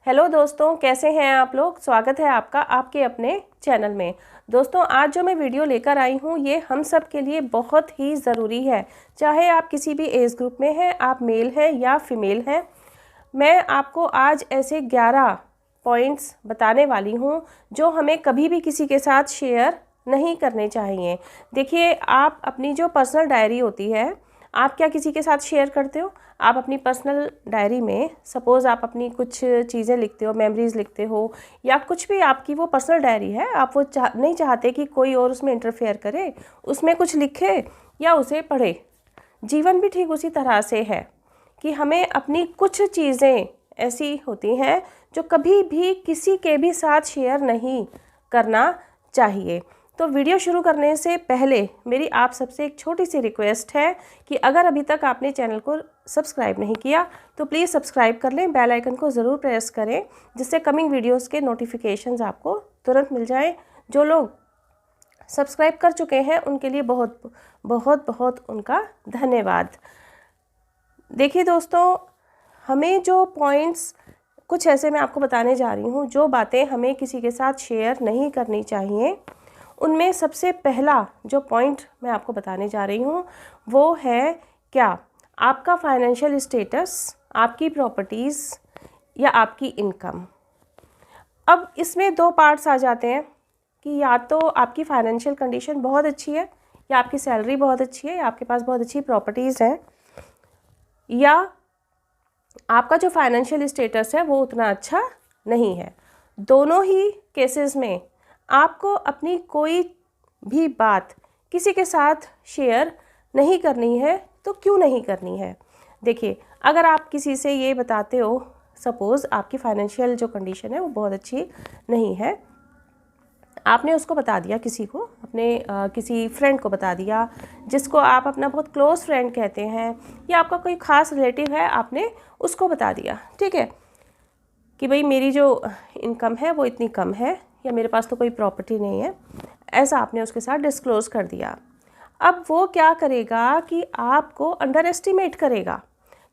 Hello दोस्तों, कैसे हैं आप लोग। स्वागत है आपका आपके अपने चैनल में। दोस्तों, आज जो मैं वीडियो लेकर आई हूँ ये हम सब के लिए बहुत ही ज़रूरी है। चाहे आप किसी भी एज ग्रुप में हैं, आप मेल हैं या फीमेल हैं। मैं आपको आज ऐसे 11 पॉइंट्स बताने वाली हूँ जो हमें कभी भी किसी के साथ शेयर नहीं करने चाहिए। देखिए, आप अपनी जो पर्सनल डायरी होती है, आप क्या किसी के साथ शेयर करते हो? आप अपनी पर्सनल डायरी में सपोज़ आप अपनी कुछ चीज़ें लिखते हो, मेमोरीज़ लिखते हो, या कुछ भी आपकी वो पर्सनल डायरी है, आप वो नहीं चाहते कि कोई और उसमें इंटरफेयर करे, उसमें कुछ लिखे या उसे पढ़े। जीवन भी ठीक उसी तरह से है कि हमें अपनी कुछ चीज़ें ऐसी होती हैं जो कभी भी किसी के भी साथ शेयर नहीं करना चाहिए। तो वीडियो शुरू करने से पहले मेरी आप सबसे एक छोटी सी रिक्वेस्ट है कि अगर अभी तक आपने चैनल को सब्सक्राइब नहीं किया तो प्लीज़ सब्सक्राइब कर लें, बेल आइकन को ज़रूर प्रेस करें जिससे कमिंग वीडियोस के नोटिफिकेशंस आपको तुरंत मिल जाएं। जो लोग सब्सक्राइब कर चुके हैं उनके लिए बहुत बहुत बहुत उनका धन्यवाद। देखिए दोस्तों, हमें जो पॉइंट्स कुछ ऐसे मैं आपको बताने जा रही हूँ, जो बातें हमें किसी के साथ शेयर नहीं करनी चाहिए। उनमें सबसे पहला जो पॉइंट मैं आपको बताने जा रही हूँ वो है, क्या आपका फाइनेंशियल स्टेटस, आपकी प्रॉपर्टीज़ या आपकी इनकम। अब इसमें दो पार्ट्स आ जाते हैं कि या तो आपकी फाइनेंशियल कंडीशन बहुत अच्छी है, या आपकी सैलरी बहुत अच्छी है, या आपके पास बहुत अच्छी प्रॉपर्टीज़ हैं, या आपका जो फाइनेंशियल स्टेटस है वो उतना अच्छा नहीं है। दोनों ही केसेस में आपको अपनी कोई भी बात किसी के साथ शेयर नहीं करनी है। तो क्यों नहीं करनी है? देखिए, अगर आप किसी से ये बताते हो, सपोज़ आपकी फाइनेंशियल जो कंडीशन है वो बहुत अच्छी नहीं है, आपने उसको बता दिया किसी को, अपने किसी फ्रेंड को बता दिया जिसको आप अपना बहुत क्लोज़ फ्रेंड कहते हैं, या आपका कोई ख़ास रिलेटिव है, आपने उसको बता दिया, ठीक है, कि भाई मेरी जो इनकम है वो इतनी कम है, या मेरे पास तो कोई प्रॉपर्टी नहीं है, ऐसा आपने उसके साथ डिस्क्लोज़ कर दिया। अब वो क्या करेगा कि आपको अंडर एस्टिमेट करेगा।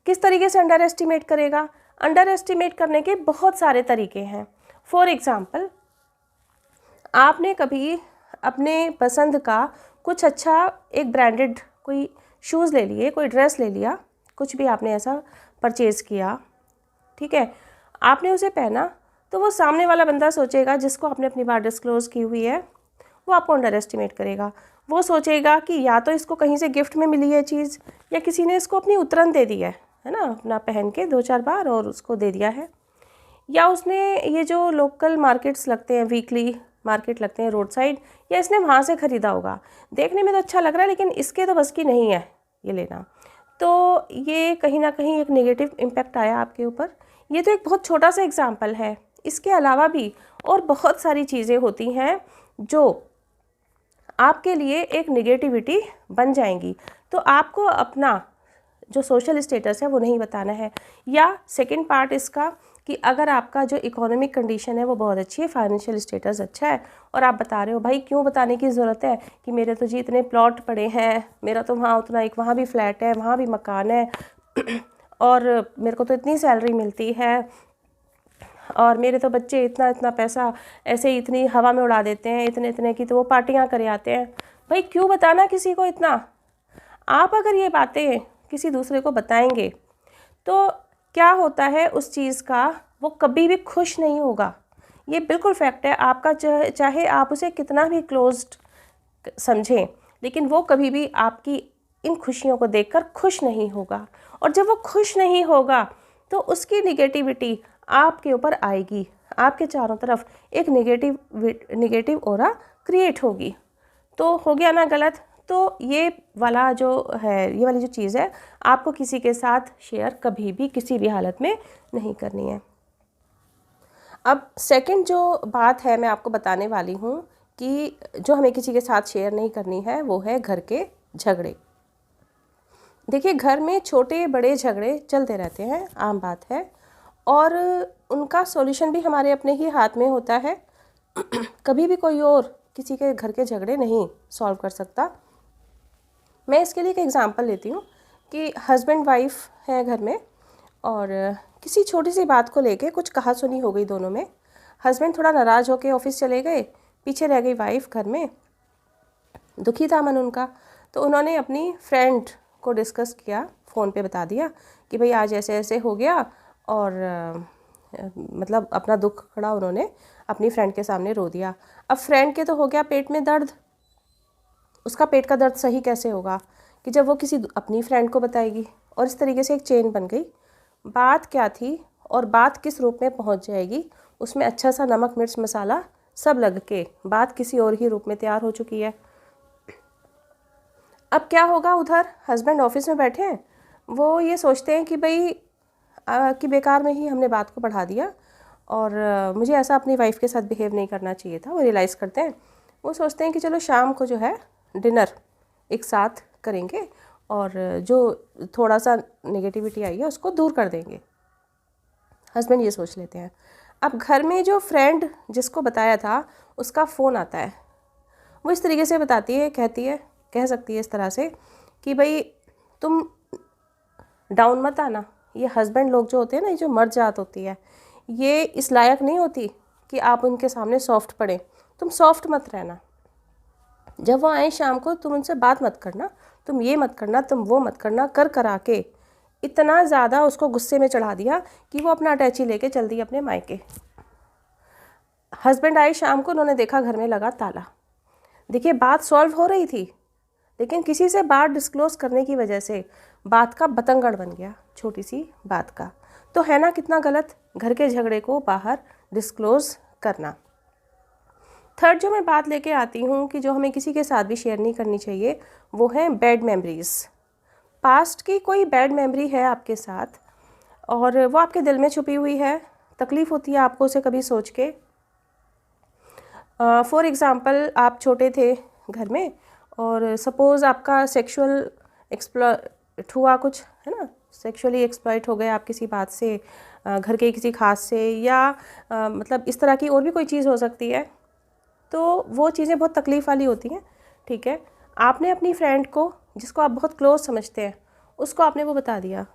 किस तरीके से अंडर एस्टिमेट करेगा? अंडर एस्टिमेट करने के बहुत सारे तरीके हैं। फॉर एग्ज़ाम्पल, आपने कभी अपने पसंद का कुछ अच्छा एक ब्रांडेड कोई शूज़ ले लिए, कोई ड्रेस ले लिया, कुछ भी आपने ऐसा परचेज़ किया, ठीक है, आपने उसे पहना, तो वो सामने वाला बंदा सोचेगा, जिसको आपने अपनी बात डिस्क्लोज़ की हुई है, वो आपको अंडर एस्टिमेट करेगा। वो सोचेगा कि या तो इसको कहीं से गिफ्ट में मिली है चीज़, या किसी ने इसको अपनी उतरन दे दी है ना, अपना पहन के 2-4 बार और उसको दे दिया है, या उसने ये जो लोकल मार्केट्स लगते हैं, वीकली मार्केट लगते हैं रोड साइड, या इसने वहाँ से ख़रीदा होगा। देखने में तो अच्छा लग रहा है लेकिन इसके तो बस की नहीं है ये लेना। तो ये कहीं ना कहीं एक नेगेटिव इम्पैक्ट आया आपके ऊपर। ये तो एक बहुत छोटा सा एग्जाम्पल है। इसके अलावा भी और बहुत सारी चीज़ें होती हैं जो आपके लिए एक नेगेटिविटी बन जाएंगी। तो आपको अपना जो सोशल स्टेटस है वो नहीं बताना है। या सेकंड पार्ट इसका, कि अगर आपका जो इकोनॉमिक कंडीशन है वो बहुत अच्छी है, फाइनेंशियल स्टेटस अच्छा है, और आप बता रहे हो, भाई क्यों बताने की ज़रूरत है कि मेरे तो जी इतने प्लॉट पड़े हैं, मेरा तो वहाँ उतना, एक वहाँ भी फ्लैट है, वहाँ भी मकान है और मेरे को तो इतनी सैलरी मिलती है, और मेरे तो बच्चे इतना इतना पैसा ऐसे ही इतनी हवा में उड़ा देते हैं, इतने इतने की तो वो पार्टियां करे आते हैं। भाई क्यों बताना किसी को इतना? आप अगर ये बातें किसी दूसरे को बताएंगे तो क्या होता है उस चीज़ का, वो कभी भी खुश नहीं होगा। ये बिल्कुल फैक्ट है आपका। चाहे आप उसे कितना भी क्लोज्ड समझें, लेकिन वो कभी भी आपकी इन खुशियों को देखकर खुश नहीं होगा। और जब वो खुश नहीं होगा तो उसकी निगेटिविटी आपके ऊपर आएगी, आपके चारों तरफ एक नेगेटिव ऑरा क्रिएट होगी। तो हो गया ना गलत। तो ये वाला जो है, ये वाली जो चीज़ है, आपको किसी के साथ शेयर कभी भी किसी भी हालत में नहीं करनी है। अब सेकंड जो बात है मैं आपको बताने वाली हूँ कि जो हमें किसी के साथ शेयर नहीं करनी है, वो है घर के झगड़े। देखिए, घर में छोटे बड़े झगड़े चलते रहते हैं, आम बात है, और उनका सॉल्यूशन भी हमारे अपने ही हाथ में होता है। कभी भी कोई और किसी के घर के झगड़े नहीं सॉल्व कर सकता। मैं इसके लिए एक एग्ज़ाम्पल लेती हूँ कि हस्बैंड वाइफ है घर में, और किसी छोटी सी बात को लेके कुछ कहा सुनी हो गई दोनों में। हस्बैंड थोड़ा नाराज़ होके ऑफिस चले गए, पीछे रह गई वाइफ घर में, दुखी था मन उनका। तो उन्होंने अपनी फ्रेंड को डिस्कस किया, फ़ोन पे बता दिया कि भाई आज ऐसे ऐसे हो गया, और मतलब अपना दुख खड़ा उन्होंने अपनी फ्रेंड के सामने रो दिया। अब फ्रेंड के तो हो गया पेट में दर्द, उसका पेट का दर्द सही कैसे होगा कि जब वो किसी अपनी फ्रेंड को बताएगी, और इस तरीके से एक चेन बन गई। बात क्या थी और बात किस रूप में पहुंच जाएगी, उसमें अच्छा सा नमक मिर्च मसाला सब लग के बात किसी और ही रूप में तैयार हो चुकी है। अब क्या होगा, उधर हस्बैंड ऑफिस में बैठे हैं, वो ये सोचते हैं कि भाई कि बेकार में ही हमने बात को बढ़ा दिया, और मुझे ऐसा अपनी वाइफ के साथ बिहेव नहीं करना चाहिए था। वो रियलाइज़ करते हैं, वो सोचते हैं कि चलो शाम को जो है डिनर एक साथ करेंगे, और जो थोड़ा सा नेगेटिविटी आई है उसको दूर कर देंगे। हस्बैंड ये सोच लेते हैं। अब घर में जो फ्रेंड जिसको बताया था उसका फ़ोन आता है, वो इस तरीके से बताती है, कहती है, कह सकती है इस तरह से कि भाई तुम डाउन मत आना। ये हस्बैंड लोग जो होते हैं ना, ये जो मर्द जात होती है, ये इस लायक नहीं होती कि आप उनके सामने सॉफ्ट पड़े। तुम सॉफ्ट मत रहना। जब वो आए शाम को तुम उनसे बात मत करना, तुम ये मत करना, तुम वो मत करना, कर करा के इतना ज़्यादा उसको गुस्से में चढ़ा दिया कि वो अपना अटैची लेके चल दी अपने मायके। हस्बैंड आए शाम को, उन्होंने देखा घर में लगा ताला। देखिए बात सॉल्व हो रही थी, लेकिन किसी से बात डिस्क्लोज़ करने की वजह से बात का बतंगड़ बन गया, छोटी सी बात का। तो है ना कितना गलत घर के झगड़े को बाहर डिस्क्लोज़ करना। थर्ड जो मैं बात लेके आती हूँ कि जो हमें किसी के साथ भी शेयर नहीं करनी चाहिए, वो है बैड मेमोरीज़। पास्ट की कोई बैड मेमोरी है आपके साथ और वो आपके दिल में छुपी हुई है, तकलीफ़ होती है आपको उसे कभी सोच के। फॉर एग्ज़ाम्पल आप छोटे थे घर में, और सपोज़ आपका सेक्सुअल एक्सप्लॉइट हुआ कुछ, है ना, सेक्सुअली एक्सप्लॉइट हो गए आप किसी बात से, घर के किसी खास से, या मतलब इस तरह की और भी कोई चीज़ हो सकती है। तो वो चीज़ें बहुत तकलीफ़ वाली होती हैं, ठीक है। आपने अपनी फ्रेंड को, जिसको आप बहुत क्लोज समझते हैं, उसको आपने वो बता दिया।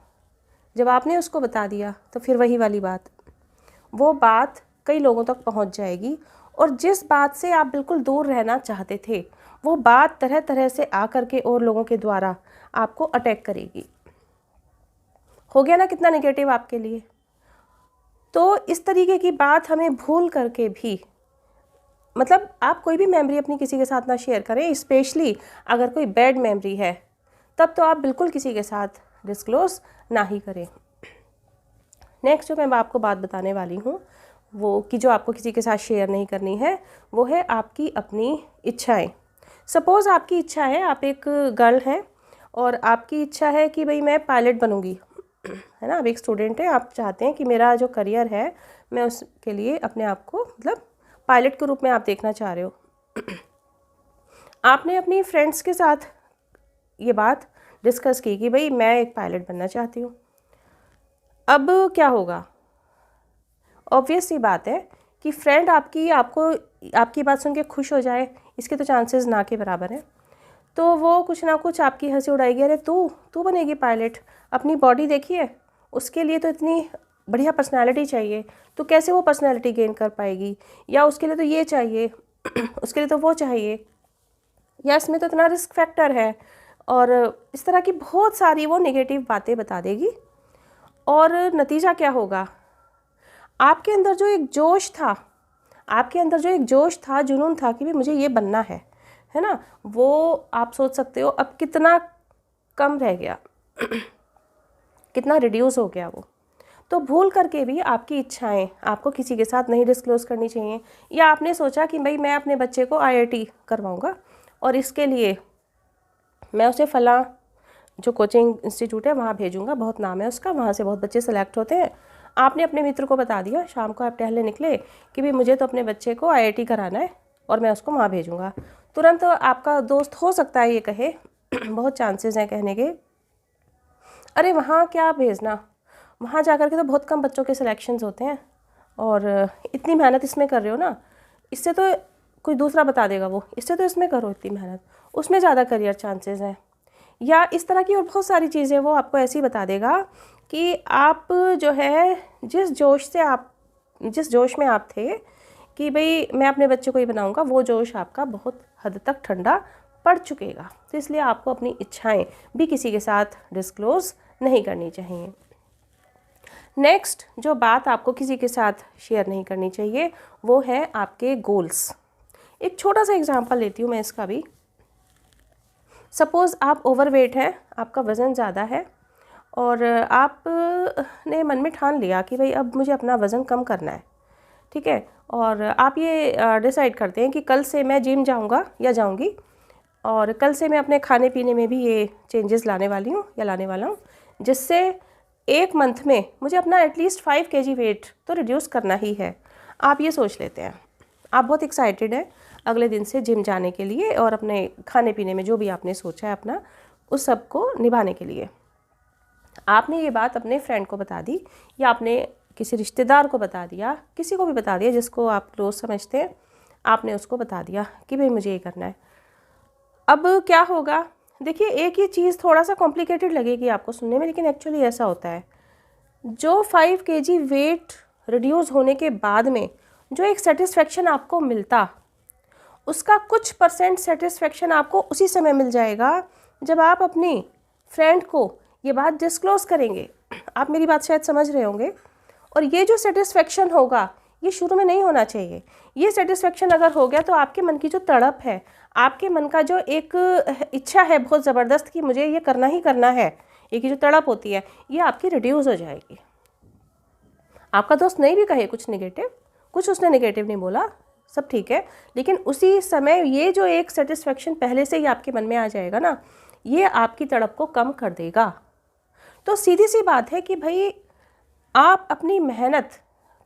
जब आपने उसको बता दिया तो फिर वही वाली बात, वो बात कई लोगों तक पहुंच जाएगी, और जिस बात से आप बिल्कुल दूर रहना चाहते थे, वो बात तरह तरह से आकर के और लोगों के द्वारा आपको अटैक करेगी। हो गया ना कितना नेगेटिव आपके लिए। तो इस तरीके की बात हमें भूल करके भी, मतलब आप कोई भी मेमोरी अपनी किसी के साथ ना शेयर करें, स्पेशली अगर कोई बैड मेमोरी है, तब तो आप बिल्कुल किसी के साथ डिस्क्लोज़ ना ही करें। नेक्स्ट जो मैं आपको बात बताने वाली हूँ, वो कि जो आपको किसी के साथ शेयर नहीं करनी है, वो है आपकी अपनी इच्छाएं। सपोज़ आपकी इच्छा है, आप एक गर्ल हैं और आपकी इच्छा है कि भाई मैं पायलट बनूँगी, है ना, आप एक स्टूडेंट हैं, आप चाहते हैं कि मेरा जो करियर है मैं उसके लिए अपने आप को मतलब पायलट के रूप में आप देखना चाह रहे हो। आपने अपनी फ्रेंड्स के साथ ये बात डिस्कस की कि भाई मैं एक पायलट बनना चाहती हूँ। अब क्या होगा, ऑब्वियस सी बात है कि फ्रेंड आपकी बात सुन के खुश हो जाए, इसके तो चांसेस ना के बराबर हैं। तो वो कुछ ना कुछ आपकी हंसी उड़ाएगी, अरे तू बनेगी पायलट, अपनी बॉडी देखिए, उसके लिए तो इतनी बढ़िया पर्सनालिटी चाहिए, तो कैसे वो पर्सनालिटी गेन कर पाएगी, या उसके लिए तो ये चाहिए उसके लिए तो वो चाहिए, या इसमें तो इतना रिस्क फैक्टर है, और इस तरह की बहुत सारी वो नेगेटिव बातें बता देगी। और नतीजा क्या होगा, आपके अंदर जो एक जोश था, जुनून था कि भी मुझे ये बनना है ना, वो आप सोच सकते हो अब कितना कम रह गया कितना रिड्यूस हो गया वो। तो भूल करके भी आपकी इच्छाएं आपको किसी के साथ नहीं डिस्क्लोज़ करनी चाहिए। या आपने सोचा कि भाई मैं अपने बच्चे को IIT करवाऊंगा और इसके लिए मैं उसे फ़लाँ जो कोचिंग इंस्टीट्यूट है वहाँ भेजूंगा, बहुत नाम है उसका, वहाँ से बहुत बच्चे सेलेक्ट होते हैं। आपने अपने मित्र को बता दिया, शाम को आप टहलने निकले कि भाई मुझे तो अपने बच्चे को IIT कराना है और मैं उसको वहाँ भेजूँगा। तुरंत आपका दोस्त हो सकता है ये कहे बहुत चांसेस हैं कहने के, अरे वहाँ क्या भेजना, वहाँ जा कर के तो बहुत कम बच्चों के सिलेक्शंस होते हैं, और इतनी मेहनत इसमें कर रहे हो ना, इससे तो कोई दूसरा बता देगा वो, इससे तो इसमें करो इतनी मेहनत, उसमें ज़्यादा करियर चांसेस हैं। या इस तरह की और बहुत सारी चीज़ें वो आपको ऐसी बता देगा कि आप जो है जिस जोश में आप थे कि भाई मैं अपने बच्चे को ही बनाऊंगा, वो जोश आपका बहुत हद तक ठंडा पड़ चुकेगा। तो इसलिए आपको अपनी इच्छाएं भी किसी के साथ डिस्क्लोज़ नहीं करनी चाहिए। नेक्स्ट जो बात आपको किसी के साथ शेयर नहीं करनी चाहिए वो है आपके गोल्स। एक छोटा सा एग्जांपल लेती हूँ मैं इसका भी। सपोज़ आप ओवरवेट हैं, आपका वज़न ज़्यादा है और आपने मन में ठान लिया कि भाई अब मुझे अपना वज़न कम करना है, ठीक है, और आप ये डिसाइड करते हैं कि कल से मैं जिम जाऊंगा या जाऊंगी और कल से मैं अपने खाने पीने में भी ये चेंजेस लाने वाली हूँ या लाने वाला हूँ, जिससे एक मंथ में मुझे अपना एटलीस्ट 5 kg वेट तो रिड्यूस करना ही है। आप ये सोच लेते हैं, आप बहुत एक्साइटेड हैं अगले दिन से जिम जाने के लिए और अपने खाने पीने में जो भी आपने सोचा है अपना उस सब को निभाने के लिए। आपने ये बात अपने फ्रेंड को बता दी या आपने किसी रिश्तेदार को बता दिया, किसी को भी बता दिया जिसको आप क्लोज समझते हैं, आपने उसको बता दिया कि भाई मुझे ये करना है। अब क्या होगा, देखिए एक ही चीज़ थोड़ा सा कॉम्प्लिकेटेड लगेगी आपको सुनने में, लेकिन एक्चुअली ऐसा होता है। जो 5 kg वेट रिड्यूस होने के बाद में जो एक सेटिस्फेक्शन आपको मिलता, उसका कुछ % सेटिस्फेक्शन आपको उसी समय मिल जाएगा जब आप अपनी फ्रेंड को ये बात डिस्क्लोज़ करेंगे। आप मेरी बात शायद समझ रहे होंगे। और ये जो सेटिस्फेक्शन होगा ये शुरू में नहीं होना चाहिए। ये सेटिस्फेक्शन अगर हो गया तो आपके मन की जो तड़प है, आपके मन का जो एक इच्छा है बहुत ज़बरदस्त कि मुझे ये करना ही करना है, एक जो तड़प होती है, ये आपकी रिड्यूस हो जाएगी। आपका दोस्त नहीं भी कहे कुछ नेगेटिव, कुछ उसने नेगेटिव नहीं बोला, सब ठीक है, लेकिन उसी समय ये जो एक सेटिस्फेक्शन पहले से ही आपके मन में आ जाएगा ना, ये आपकी तड़प को कम कर देगा। तो सीधी सी बात है कि भाई आप अपनी मेहनत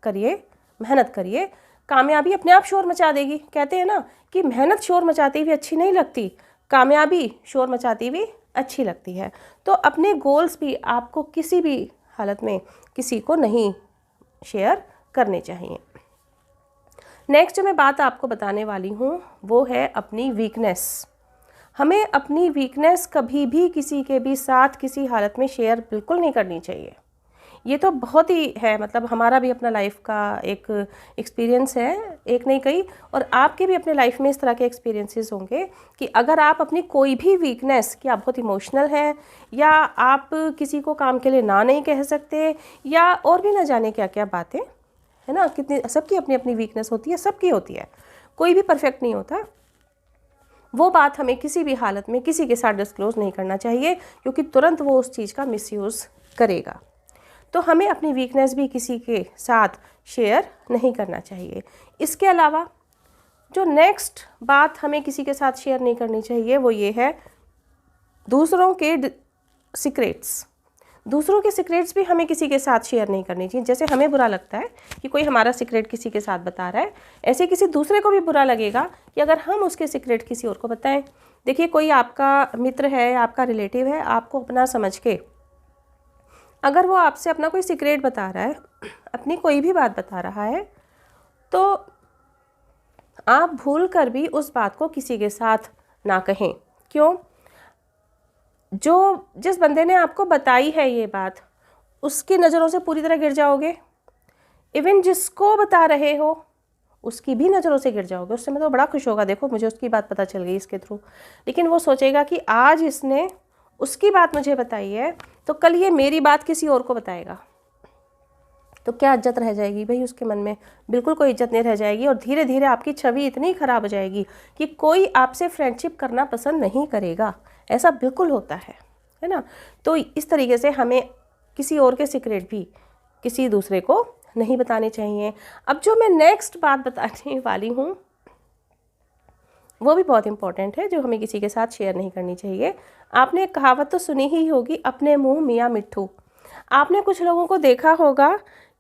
करिए, कामयाबी अपने आप शोर मचा देगी। कहते हैं ना कि मेहनत शोर मचाती हुई अच्छी नहीं लगती, कामयाबी शोर मचाती हुई अच्छी लगती है। तो अपने गोल्स भी आपको किसी भी हालत में किसी को नहीं शेयर करने चाहिए। नेक्स्ट जो मैं बात आपको बताने वाली हूँ वो है अपनी वीकनेस। हमें अपनी वीकनेस कभी भी किसी के भी साथ किसी हालत में शेयर बिल्कुल नहीं करनी चाहिए। ये तो बहुत ही है, मतलब हमारा भी अपना लाइफ का एक एक्सपीरियंस है, एक नहीं कई, और आपके भी अपने लाइफ में इस तरह के एक्सपीरियंसेस होंगे कि अगर आप अपनी कोई भी वीकनेस, कि आप बहुत इमोशनल हैं या आप किसी को काम के लिए ना नहीं कह सकते या और भी ना जाने क्या क्या बातें, है ना, कितनी सबकी अपनी अपनी वीकनेस होती है, सबकी होती है, कोई भी परफेक्ट नहीं होता। वो बात हमें किसी भी हालत में किसी के साथ डिस्क्लोज नहीं करना चाहिए, क्योंकि तुरंत वो उस चीज़ का मिसयूज़ करेगा। तो हमें अपनी वीकनेस भी किसी के साथ शेयर नहीं करना चाहिए। इसके अलावा जो नेक्स्ट बात हमें किसी के साथ शेयर नहीं करनी चाहिए वो ये है दूसरों के सीक्रेट्स। दूसरों के सीक्रेट्स भी हमें किसी के साथ शेयर नहीं करनी चाहिए। जैसे हमें बुरा लगता है कि कोई हमारा सीक्रेट किसी के साथ बता रहा है, ऐसे किसी दूसरे को भी बुरा लगेगा कि अगर हम उसके सीक्रेट किसी और को बताएं। देखिए कोई आपका मित्र है, आपका रिलेटिव है, आपको अपना समझ के अगर वो आपसे अपना कोई सीक्रेट बता रहा है, अपनी कोई भी बात बता रहा है, तो आप भूल कर भी उस बात को किसी के साथ ना कहें। क्यों? जिस बंदे ने आपको बताई है ये बात, उसकी नज़रों से पूरी तरह गिर जाओगे। इवन जिसको बता रहे हो उसकी भी नज़रों से गिर जाओगे। उससे मैं तो बड़ा खुश होगा, देखो मुझे उसकी बात पता चल गई इसके थ्रू, लेकिन वो सोचेगा कि आज इसने उसकी बात मुझे बताई है तो कल ये मेरी बात किसी और को बताएगा, तो क्या इज्जत रह जाएगी भाई उसके मन में? बिल्कुल कोई इज्जत नहीं रह जाएगी। और धीरे धीरे आपकी छवि इतनी ख़राब हो जाएगी कि कोई आपसे फ्रेंडशिप करना पसंद नहीं करेगा। ऐसा बिल्कुल होता है ना। तो इस तरीके से हमें किसी और के सीक्रेट भी किसी दूसरे को नहीं बताने चाहिए। अब जो मैं नेक्स्ट बात बताने वाली हूँ वो भी बहुत इंपॉर्टेंट है, जो हमें किसी के साथ शेयर नहीं करनी चाहिए। आपने एक कहावत तो सुनी ही होगी, अपने मुंह मियाँ मिट्ठू। आपने कुछ लोगों को देखा होगा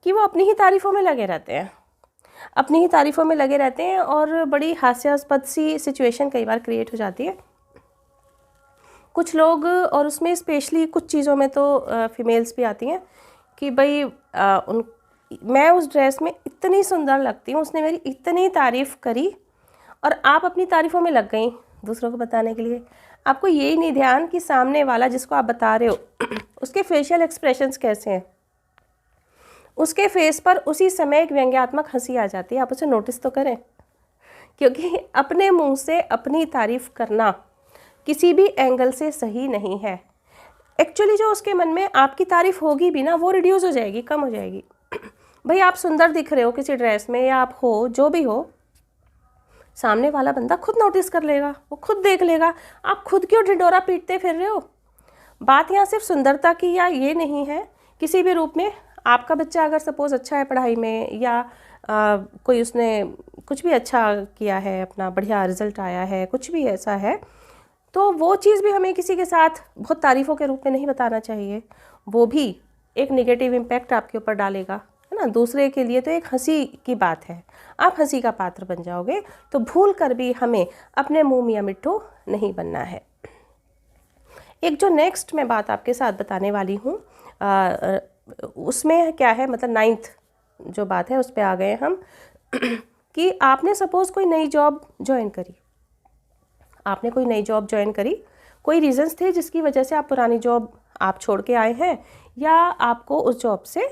कि वो अपनी ही तारीफ़ों में लगे रहते हैं, अपनी ही तारीफ़ों में लगे रहते हैं और बड़ी हास्यास्पद सी सिचुएशन कई बार क्रिएट हो जाती है। कुछ लोग, और उसमें स्पेशली कुछ चीज़ों में तो फीमेल्स भी आती हैं कि भाई मैं उस ड्रेस में इतनी सुंदर लगती हूँ, उसने मेरी इतनी तारीफ़ करी, और आप अपनी तारीफ़ों में लग गई दूसरों को बताने के लिए। आपको यही नहीं ध्यान कि सामने वाला जिसको आप बता रहे हो उसके फेशियल एक्सप्रेशंस कैसे हैं। उसके फेस पर उसी समय एक व्यंग्यात्मक हंसी आ जाती है, आप उसे नोटिस तो करें, क्योंकि अपने मुंह से अपनी तारीफ करना किसी भी एंगल से सही नहीं है। एक्चुअली जो उसके मन में आपकी तारीफ होगी भी ना, वो रिड्यूस हो जाएगी, कम हो जाएगी। भाई आप सुंदर दिख रहे हो किसी ड्रेस में, या आप हो जो भी हो, सामने वाला बंदा खुद नोटिस कर लेगा, वो खुद देख लेगा। आप खुद क्यों ढिंढोरा पीटते फिर रहे हो। बात यहाँ सिर्फ सुंदरता की या ये नहीं है, किसी भी रूप में। आपका बच्चा अगर सपोज़ अच्छा है पढ़ाई में, या कोई उसने कुछ भी अच्छा किया है, अपना बढ़िया रिजल्ट आया है, कुछ भी ऐसा है, तो वो चीज़ भी हमें किसी के साथ बहुत तारीफ़ों के रूप में नहीं बताना चाहिए। वो भी एक नेगेटिव इम्पैक्ट आपके ऊपर डालेगा, है ना। दूसरे के लिए तो एक हंसी की बात है, आप हंसी का पात्र बन जाओगे। तो भूल कर भी हमें अपने मुँह मियाँ मिट्ठू नहीं बनना है। एक जो नेक्स्ट मैं बात आपके साथ बताने वाली हूँ, उसमें क्या है, मतलब 9th जो बात है उस पर आ गए हम कि आपने सपोज़ कोई नई जॉब ज्वाइन करी, आपने कोई नई जॉब ज्वाइन करी, कोई रीज़न्स थे जिसकी वजह से आप पुरानी जॉब आप छोड़ के आए हैं, या आपको उस जॉब से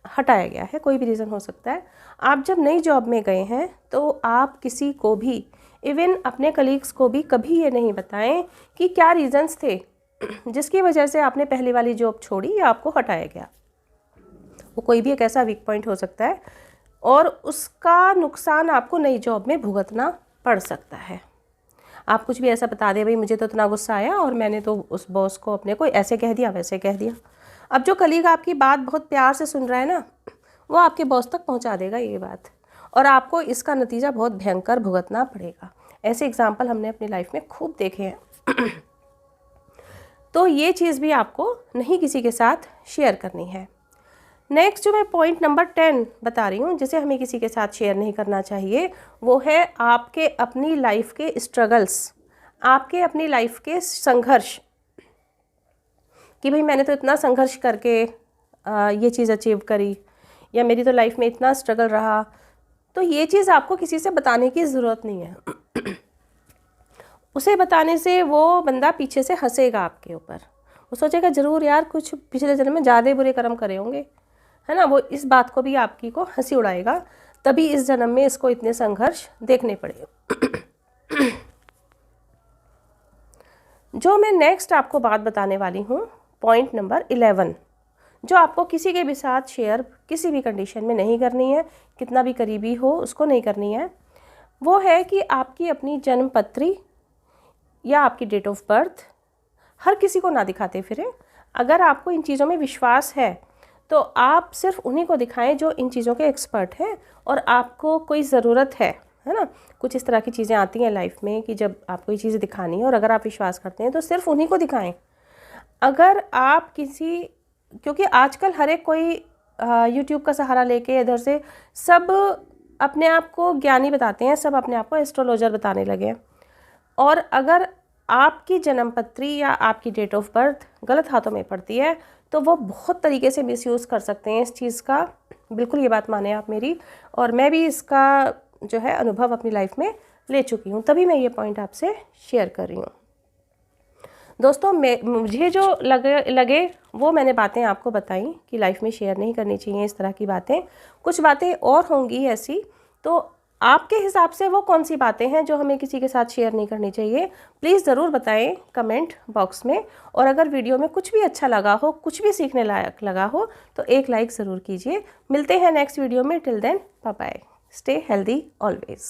हटाया गया है, कोई भी रीज़न हो सकता है। आप जब नई जॉब में गए हैं तो आप किसी को भी, इवन अपने कलीग्स को भी, कभी ये नहीं बताएं कि क्या रीज़न्स थे जिसकी वजह से आपने पहली वाली जॉब छोड़ी या आपको हटाया गया। वो कोई भी एक ऐसा वीक पॉइंट हो सकता है और उसका नुकसान आपको नई जॉब में भुगतना पड़ सकता है। आप कुछ भी ऐसा बता दें, भाई मुझे तो इतना गुस्सा आया और मैंने तो उस बॉस को अपने को ऐसे कह दिया, वैसे कह दिया। अब जो कलीग आपकी बात बहुत प्यार से सुन रहा है ना, वो आपके बॉस तक पहुंचा देगा ये बात, और आपको इसका नतीजा बहुत भयंकर भुगतना पड़ेगा। ऐसे एग्जाम्पल हमने अपनी लाइफ में खूब देखे हैं। तो ये चीज़ भी आपको नहीं किसी के साथ शेयर करनी है। नेक्स्ट जो मैं पॉइंट नंबर 10 बता रही हूँ जिसे हमें किसी के साथ शेयर नहीं करना चाहिए, वो है आपके अपनी लाइफ के स्ट्रगल्स, आपके अपनी लाइफ के संघर्ष, कि भाई मैंने तो इतना संघर्ष करके ये चीज़ अचीव करी, या मेरी तो लाइफ में इतना स्ट्रगल रहा। तो ये चीज़ आपको किसी से बताने की ज़रूरत नहीं है। उसे बताने से वो बंदा पीछे से हंसेगा आपके ऊपर, वो सोचेगा ज़रूर यार कुछ पिछले जन्म में ज़्यादा बुरे कर्म करे होंगे, है ना। वो इस बात को भी आपकी को हंसी उड़ाएगा, तभी इस जन्म में इसको इतने संघर्ष देखने पड़े। जो मैं नेक्स्ट आपको बात बताने वाली हूँ, पॉइंट नंबर 11, जो आपको किसी के भी साथ शेयर किसी भी कंडीशन में नहीं करनी है, कितना भी करीबी हो उसको नहीं करनी है, वो है कि आपकी अपनी जन्म पत्री या आपकी डेट ऑफ बर्थ हर किसी को ना दिखाते फिरें। अगर आपको इन चीज़ों में विश्वास है तो आप सिर्फ उन्हीं को दिखाएं जो इन चीज़ों के एक्सपर्ट हैं, और आपको कोई ज़रूरत है ना। कुछ इस तरह की चीज़ें आती हैं लाइफ में कि जब आपको ये चीज़ें दिखानी है, और अगर आप विश्वास करते हैं तो सिर्फ उन्हीं को दिखाएं। अगर आप किसी, क्योंकि आजकल हर एक कोई यूट्यूब का सहारा लेके इधर से सब अपने आप को ज्ञानी बताते हैं, सब अपने आप को एस्ट्रोलॉजर बताने लगे हैं। और अगर आपकी जन्मपत्री या आपकी डेट ऑफ बर्थ गलत हाथों में पड़ती है तो वो बहुत तरीके से मिसयूज़ कर सकते हैं इस चीज़ का। बिल्कुल ये बात माने आप मेरी, और मैं भी इसका जो है अनुभव अपनी लाइफ में ले चुकी हूँ, तभी मैं ये पॉइंट आपसे शेयर कर रही हूँ। दोस्तों मुझे जो लगे वो मैंने बातें आपको बताई कि लाइफ में शेयर नहीं करनी चाहिए इस तरह की बातें। कुछ बातें और होंगी ऐसी, तो आपके हिसाब से वो कौन सी बातें हैं जो हमें किसी के साथ शेयर नहीं करनी चाहिए, प्लीज़ ज़रूर बताएं कमेंट बॉक्स में। और अगर वीडियो में कुछ भी अच्छा लगा हो, कुछ भी सीखने लायक लगा हो, तो एक लाइक ज़रूर कीजिए। मिलते हैं नेक्स्ट वीडियो में। Till then bye bye, stay healthy always.